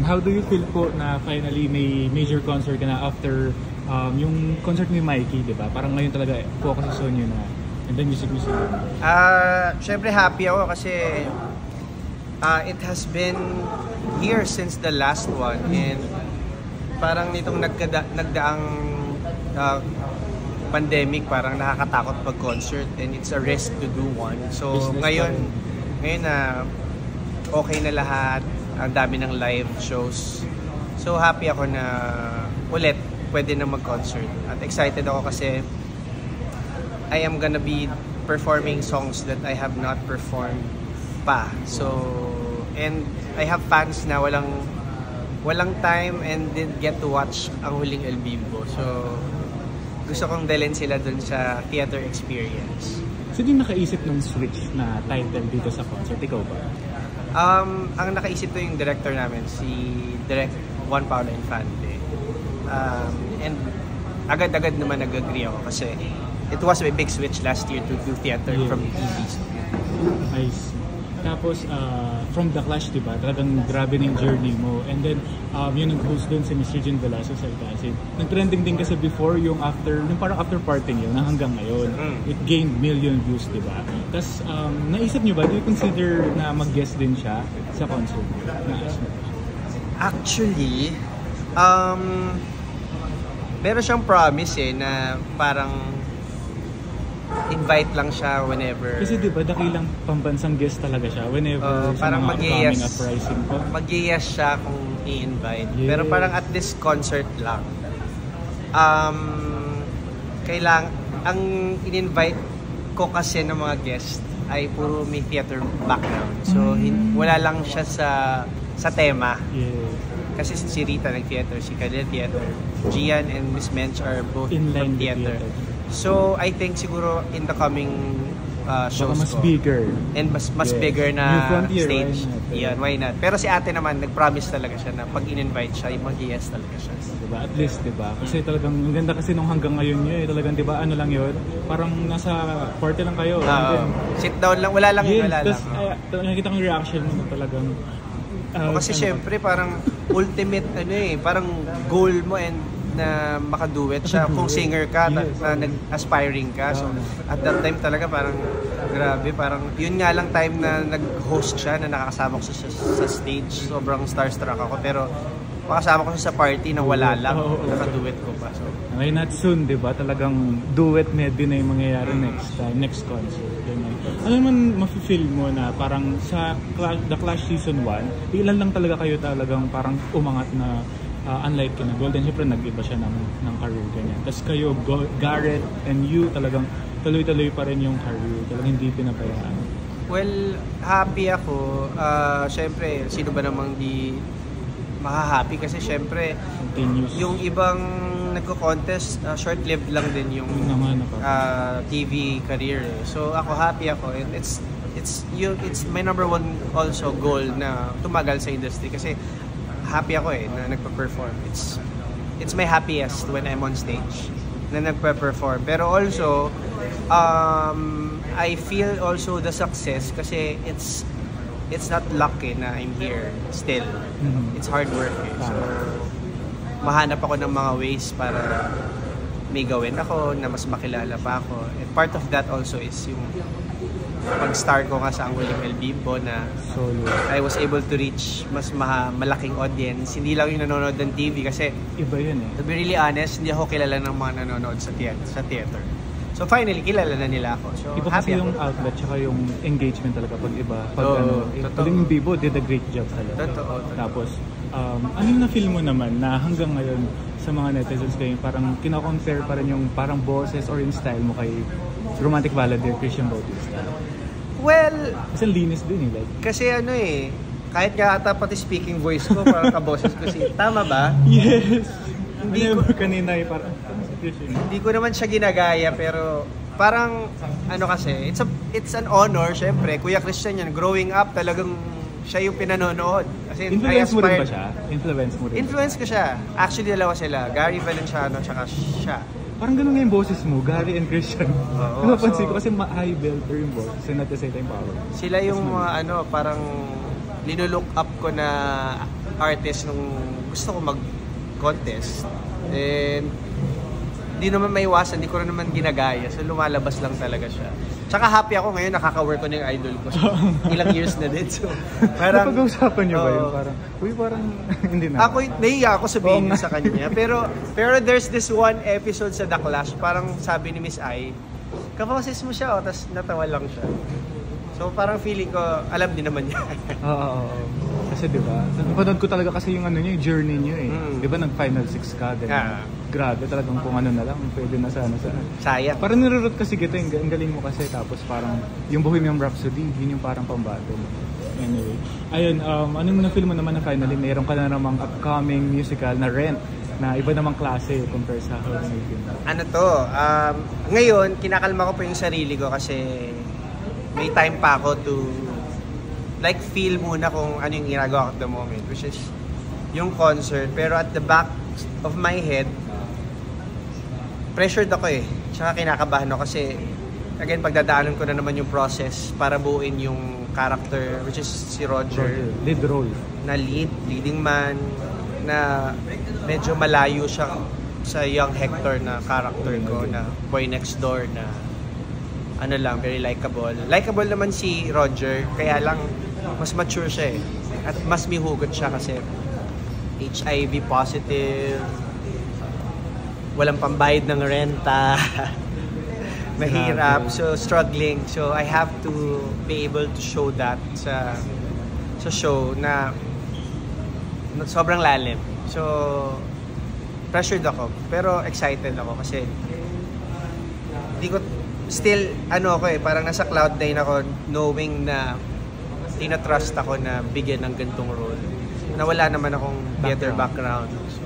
How do you feel po na finally may major concert ka na after yung concert ni Mikey, di ba? Parang ngayon talaga focus on yun na and then music. Syempre happy ako kasi it has been years since the last one and parang nitong nagdaang pandemic parang nakakatakot pag-concert and it's a risk to do one. So ngayon na okay na lahat, ang dami ng live shows. So happy ako na ulit pwede na mag-concert. At excited ako kasi I am gonna be performing songs that I have not performed pa. So, and I have fans na walang time and didn't get to watch ang huling El Bimbo. So, gusto kong dalhin sila dun sa theater experience. Sino yung nakaisip ng switch na title dito sa concert? Ikaw ba? Ang nakaisip to yung director namin, si Direct Juan Paulo Infante. And agad-agad naman nag-agree ako kasi it was a big switch last year to do theater from TV. I see. Tapos, from The Clash, diba? Talagang grabe ng journey mo. And then, yun nag-host dun si Mr. Jin Velasco sa Itasin. Nag-trending din kasi before yung parang after party yun na hanggang ngayon. It gained million views, diba? Tapos, naisip nyo ba, do you consider na mag-guest din siya sa concert? Actually, meron siyang promise na parang invite lang siya whenever. Kasi diba dakilang pambansang guest talaga siya whenever parang upcoming uprising po. Mag-yes siya kung i-invite. Yes. Pero parang at this concert lang. Ang in-invite ko kasi ng mga guest ay puro may theater background. So wala lang siya sa tema. Yeah. Kasi si Rita nag-theater, si Kadel theater, Gian and Miss Mench are both from theater. So, I think siguro in the coming shows mas bigger. And mas bigger na frontier, stage. Yan, why not? Pero si ate naman, nag-promise talaga siya na pag in-invite siya, mag-yes talaga siya. Diba? At least, diba? Kasi talagang, ang ganda kasi nung hanggang ngayon nyo talagang, diba, ano lang yun? Parang nasa party lang kayo. Sit down lang, wala lang. Tapos, nakikita kong reaction mo talagang, kasi syempre, parang ultimate, parang goal mo and na makaduet siya kung singer ka na nag-aspiring ka. So at that time talaga parang grabe, parang yun nga lang time na nag-host siya na nakakasama ko sa stage. Sobrang starstruck ako pero makasama ko siya sa party na wala lang, nakaduet ko pa. So ngayon not soon, di ba? Talagang duet medley na yung mangyayari next concert. Ano naman mafe-feel mo na parang sa The Clash Season 1, ilan lang talaga kayo talagang parang umangat na unlike kina Golden, syempre nag-iba siya ng career ganyan. Tapos kayo, Garrett and you, talagang tuloy-tuloy pa rin yung career. Talagang hindi pinapayaan. Well, happy ako. Syempre, sino ba namang di makahappy? Kasi syempre, continuous. Yung ibang nagko-contest, short-lived lang din yung TV career. So ako happy ako. And it's my number one also goal na tumagal sa industry. Kasi happy ako na nagpa-perform. It's my happiest when I'm on stage na nagpa-perform. Pero also, I feel also the success kasi it's not luck na I'm here still. It's hard work. So, mahanap ako ng mga ways para may gawin ako na mas makilala pa ako. And part of that also is yung pag-star ko nga sa ang huling El Bimbo na I was able to reach mas malaking audience. Hindi lang yung nanonood ng TV kasi iba yun to be really honest, hindi ako kilala ng mga nanonood sa theater. So finally, kilala na nila ako. So iba happy kasi ako. Yung outlet tsaka yung engagement talaga pag iba. Pag huling Bimbo did a great job talaga. Totoo. Tapos, ano yung na-feel mo naman na hanggang ngayon sa mga netizens kayo, parang kina-compare pa rin yung parang boses or yung style mo kay Romantic Balladeer, Christian Bautista? Well, kasi linis din like. Kasi kahit nga ata pati speaking voice ko, parang kaboses ko tama ba? Yes! Hindi ko kanina parang hindi ko naman siya ginagaya pero parang kasi, it's an honor syempre. Kuya Christian yan, growing up talagang siya yung pinanonood. Kasi influence mo rin ba siya? Influence ko siya. Actually, dalawa sila. Gary Valenciano tsaka siya. Parang ganun nga yung boses mo, Gary and Christian. Napansin ko kasi high belter yung boses and at the same time power. Sila yung parang linulook up ko na artist nung gusto ko mag-contest. And di naman maiwasan, di ko rin naman ginagaya. So lumalabas lang talaga siya. Tsaka happy ako ngayon, nakaka-work ko na yung idol ko. So, ilang years na din. So, parang... Napag-uusapan niyo ba yun? Parang, hindi na. Ako, nahiya ako sabihin sa kanya. Pero there's this one episode sa The Clash, parang sabi ni Miss Ai, kapasis mo siya, tapos natawa lang siya. So parang feeling ko, alam din naman niya. Oo. Kasi diba, napanood ko talaga kasi yung yung journey niyo eh. Diba nag-final 6 ka, grabe talagang kung ano na lang, pwede na sana. Sayang. Parang nirurot kasi kita, ang galing mo kasi, tapos parang yung Bohemian Rhapsody, yun yung parang pambato mo. Anyway, ayun, ano mo na film mo naman na finally, mayroon ka na namang upcoming musical na Rent, na iba namang klase compare sa Halloween. Ano to, ngayon, kinakalma ko pa yung sarili ko kasi may time pa ako to like feel muna kung ano yung ginagawa ko at the moment, which is yung concert. Pero at the back of my head, pressured ako eh. Tsaka kinakabahan ako kasi again, pagdadaanan ko na naman yung process para buuin yung character, which is si Roger. Lead role. Na leading man, na medyo malayo siya sa young Hector na character ko, na boy next door na ano lang, very likable. Likable naman si Roger, kaya lang mas mature siya eh. At mas may hugot siya kasi HIV positive, walang pambayad ng renta, mahirap, so struggling. So I have to be able to show that sa show na sobrang lalim. So pressured ako, pero excited ako kasi hindi ko still ako parang nasa cloud nine ako, knowing na tinatrust ako na bigyan ng gantong role na wala naman akong theater background. So,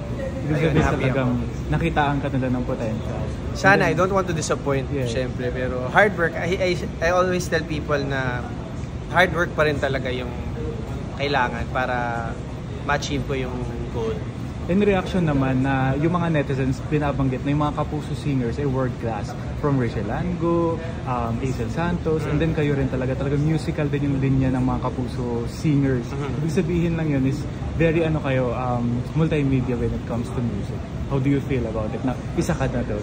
ayun, happy ako. Nakitaan ka nila ng potential. Sana, I don't want to disappoint, syempre, pero hard work, I always tell people na hard work pa rin talaga yung kailangan para ma-achieve ko yung goal. In reaction naman na yung mga netizens binabanggit na yung mga Kapuso singers ay world class, from Rachel Ango, Hazel Santos, and then kayo rin talaga musical din yung linya ng mga Kapuso singers. Ibig sabihin lang yun is very kayo, multimedia when it comes to music. How do you feel about it? Na isa ka na doon?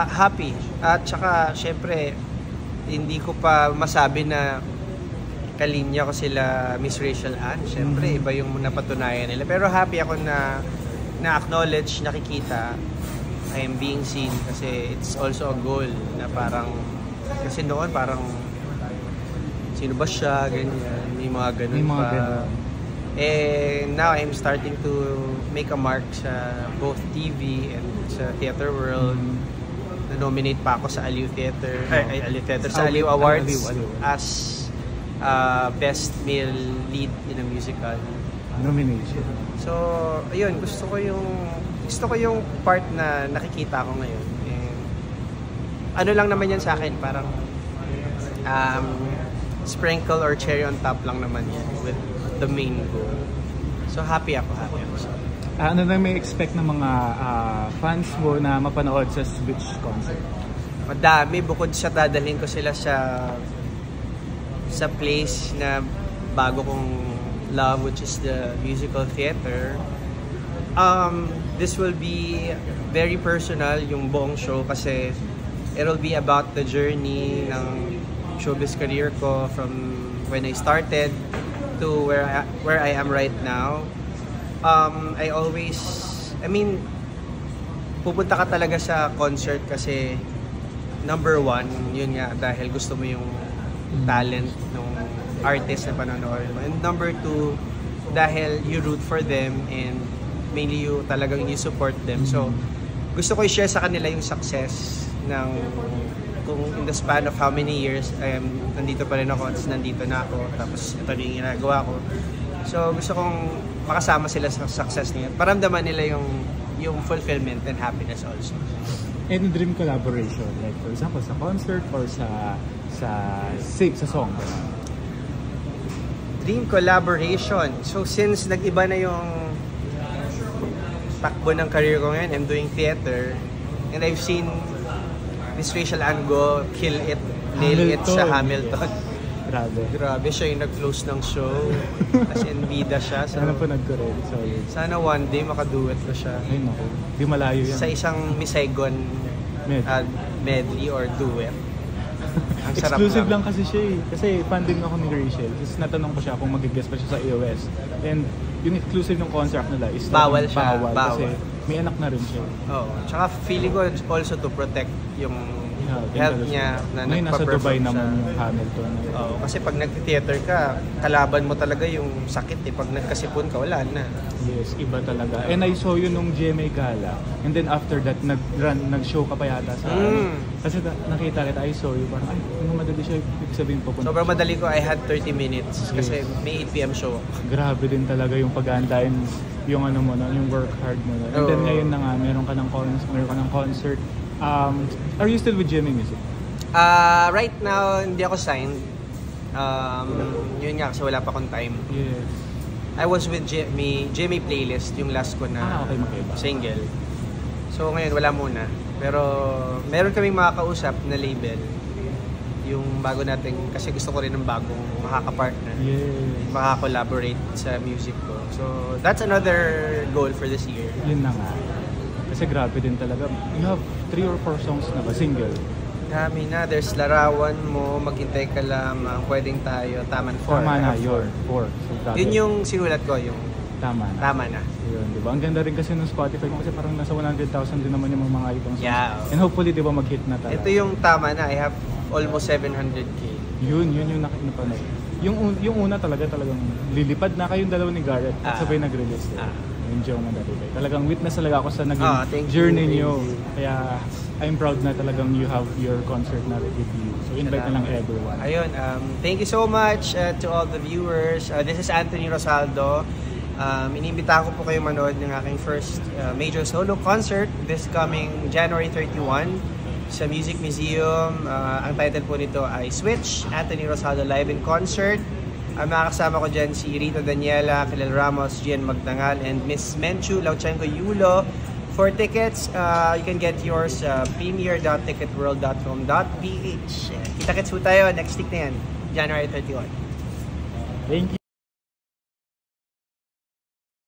Happy. At saka syempre hindi ko pa masabi na kalinya ko sila Miss Rachel Ann. Syempre iba yung napatunayan nila. Pero happy ako na acknowledge, nakikita, I am being seen kasi it's also a goal na parang, kasi noon parang sino ba siya, ganyan, may mga ganun pa. And now I'm starting to make a mark sa both TV and sa theater world. Na-nominate pa ako sa Aliw Theater, sa Aliw Awards as Best Male Lead in a Musical. Nomination. So, ayun, gusto ko yung part na nakikita ko ngayon. And, ano lang naman yan sa akin, parang sprinkle or cherry on top lang naman yan with the main goal. So, happy ako. Ano na may expect ng mga fans mo na mapanood sa Switch concert? Madami, bukod sa dadalhin ko sila sa place na bago kong love, which is the musical theater. This will be very personal, yung buong show, kasi it'll be about the journey ng showbiz career ko from when I started to where I am right now. Pupunta ka talaga sa concert kasi number one, yun nga, dahil gusto mo yung talent ng artist na panonood mo. And number two, dahil you root for them and mainly you support them. So, gusto ko i-share sa kanila yung success ng kung in the span of how many years nandito pa rin ako, tapos nandito na ako, tapos ito yung ginagawa ko. So, gusto kong makasama sila sa success niya. Paramdaman nila yung fulfillment and happiness also. Any dream collaboration? Like for example, sa concert or sa song? Dream collaboration. So since nag-iba na yung takbo ng career ko ngayon, I'm doing theater, and I've seen Miss Rachel Ann go kill it, nail it sa Hamilton. Grabe. Grabe, siya yung nag-close ng show. As in, bida siya. So, Ano po nag-correct? So, sana one day makaduet ko siya. ay naku, di malayo yan. Sa isang Misegon medley or duet. Ang sarap Exclusive lang kasi siya eh. Kasi fan din ako ni Rachel. Kasi natanong ko siya kung mag-guest pa siya sa EOS. And yung exclusive ng contract nila is Bawal siya. Bawal. Kasi may anak na rin siya. Oo. Tsaka feeling ko also to protect yung health niya na ngayon nasa Dubai nagpa-perform siya. naman yung Hamilton. Oo, kasi pag nag-theater ka, kalaban mo talaga yung sakit eh. Pag nagkasipon ka, wala na. Yes, iba talaga. And I saw you nung GMA Gala. And then after that, nag-show ka pa yata sa kasi nakita kita, I saw you. Parang, ay, kung madali siya, ibig sabihin pupunta. Sobrang madali ko, I had 30 minutes kasi may 8 p.m. show. Grabe din talaga yung pag-aandain, yung ano mo na, yung work hard mo na. And then ngayon na nga, meron ka ng concert. Are you still with GMA Music? Right now, hindi ako signed. Yun nga, kasi wala pa akong time. Yes. I was with GMA Playlist, yung last ko na Okay, magkaiba. single. So ngayon, wala muna. Pero meron kaming makakausap na label. Yung bago natin, kasi gusto ko rin ng bagong makaka-partner. Yes. Makaka-collaborate sa music ko. So that's another goal for this year. Yun na nga. Kasi grabe din talaga. You have 3 or 4 songs na ba? Single? Dami na. There's Larawan Mo, Maghintay Ka Lamang, Pwedeng Tayo, Taman 4. Tama na, yun. 4. So, grabe. Yun yung sinulat ko, yung Tama na. Tama Na. Yun, di ba? Ang ganda rin kasi ng Spotify mo kasi parang nasa 100,000 din naman yung mga items. Yeah. And hopefully, di ba, mag-hit na talaga. Ito yung Tama Na. I have almost 700K. Yun yung napanood. Yung una talagang lilipad na kayong dalawa ni Garrett at sabay nag-release. Enjoy mo dati. Talagang witness talaga ako sa naging journey niyo. Kaya I'm proud na talagang you have your concert na with you. So invite na lang everyone. Ayun, thank you so much to all the viewers. This is Anthony Rosaldo. Inimbitahan ko po kayo manood ng aking first major solo concert this coming January 31 sa Music Museum. Ang title po nito ay Switch, Anthony Rosaldo Live in Concert. Ang makakasama ko dyan si Rita Daniela, Philel Ramos, Gian Magdangal, and Miss Menchu Lauchenko Yulo. For tickets, you can get yours premier.ticketworld.com.ph. Kita-kits po tayo next week na yan, January 31. Thank you.